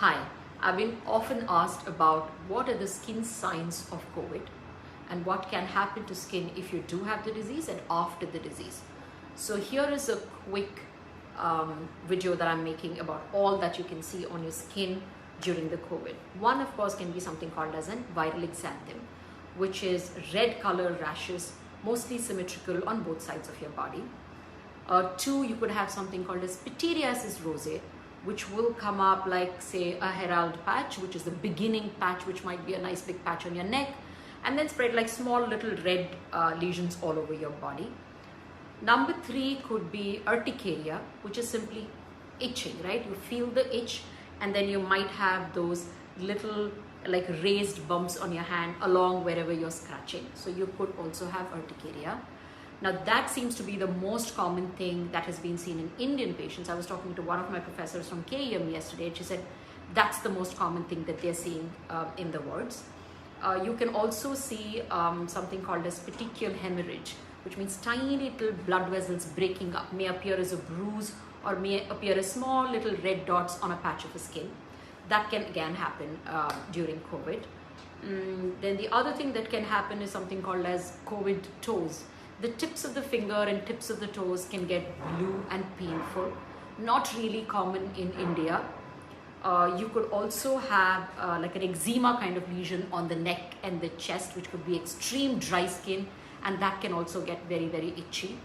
Hi, I've been often asked about what are the skin signs of COVID and what can happen to skin if you do have the disease and after the disease. So here is a quick video that I'm making about all that you can see on your skin during the COVID. One, of course, can be something called as a viral exanthem, which is red color rashes, mostly symmetrical on both sides of your body. Two, you could have something called as pityriasis rosea, which will come up like, say, a Herald patch, which is the beginning patch, which might be a nice big patch on your neck, and then spread like small little red lesions all over your body. Number three could be urticaria, which is simply itching, right? You feel the itch, and then you might have those little like raised bumps on your hand along wherever you're scratching. So you could also have urticaria. Now that seems to be the most common thing that has been seen in Indian patients. I was talking to one of my professors from KEM yesterday, and she said that's the most common thing that they're seeing in the wards. You can also see something called as petechial hemorrhage, which means tiny little blood vessels breaking up, may appear as a bruise or may appear as small little red dots on a patch of the skin. That can again happen during COVID. Then the other thing that can happen is something called as COVID toes. The tips of the finger and tips of the toes can get blue and painful. Not really common in India. You could also have like an eczema kind of lesion on the neck and the chest, which could be extreme dry skin, and that can also get very, very itchy.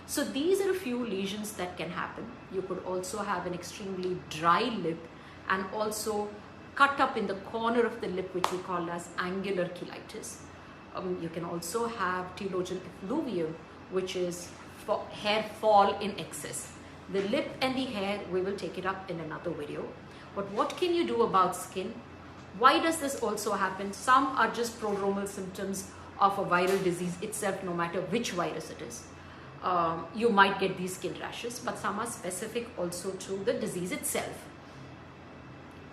So these are a few lesions that can happen. You could also have an extremely dry lip and also cut up in the corner of the lip, which we call as angular cheilitis. You can also have telogen effluvium, which is for hair fall in excess. The lip and the hair, we will take it up in another video. But what can you do about skin? Why does this also happen? Some are just prodromal symptoms of a viral disease itself, no matter which virus it is. You might get these skin rashes, but some are specific also to the disease itself.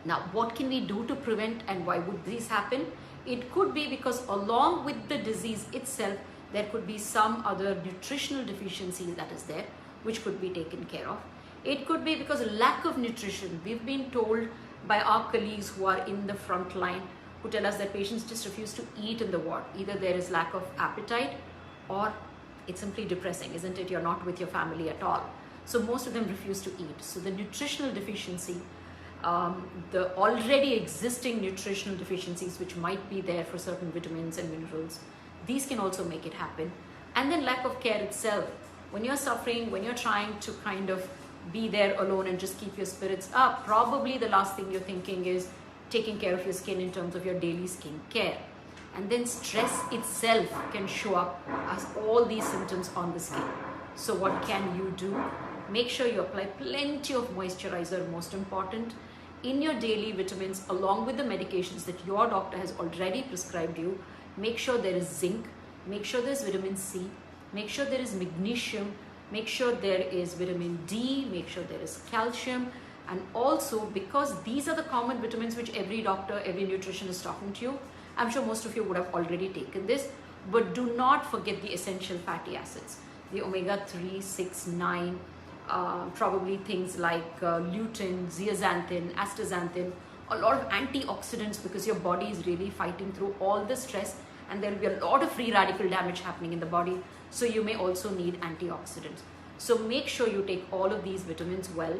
Now, what can we do to prevent, and why would these happen? It could be because along with the disease itself, there could be some other nutritional deficiency that is there, which could be taken care of. It could be because of lack of nutrition. We've been told by our colleagues who are in the front line, who tell us that patients just refuse to eat in the ward. Either there is lack of appetite or it's simply depressing, isn't it? You're not with your family at all. So most of them refuse to eat. So the nutritional deficiency, the already existing nutritional deficiencies which might be there for certain vitamins and minerals, these can also make it happen. And then lack of care itself. When you're suffering, when you're trying to kind of be there alone and just keep your spirits up, probably the last thing you're thinking is taking care of your skin in terms of your daily skin care. And then stress itself can show up as all these symptoms on the skin. So what can you do? Make sure you apply plenty of moisturizer, most important, in your daily vitamins along with the medications that your doctor has already prescribed you. Make sure there is zinc, make sure there's vitamin C, make sure there is magnesium, make sure there is vitamin D, make sure there is calcium. And also, because these are the common vitamins which every doctor, every nutritionist is talking to you, I'm sure most of you would have already taken this, but do not forget the essential fatty acids, the omega-3, 6, 9, probably things like lutein, zeaxanthin, astaxanthin, a lot of antioxidants, because your body is really fighting through all the stress and there will be a lot of free radical damage happening in the body. So you may also need antioxidants. So make sure you take all of these vitamins well.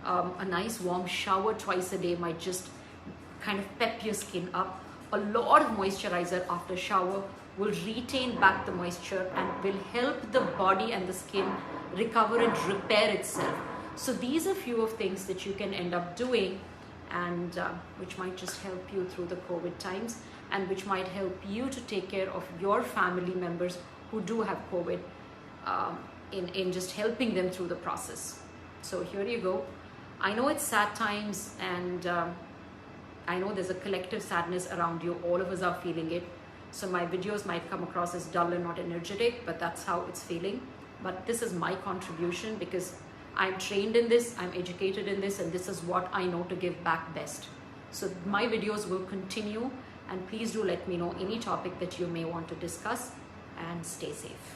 A nice warm shower twice a day might just kind of pep your skin up. A lot of moisturizer after shower will retain back the moisture and will help the body and the skin recover and repair itself. So these are few of things that you can end up doing, and which might just help you through the COVID times, and which might help you to take care of your family members who do have COVID, in just helping them through the process. So here you go. I know it's sad times, and I know there's a collective sadness around you. All of us are feeling it. So my videos might come across as dull and not energetic, but that's how it's feeling. But this is my contribution because I'm trained in this, I'm educated in this, and this is what I know to give back best. So my videos will continue, and please do let me know any topic that you may want to discuss, and stay safe.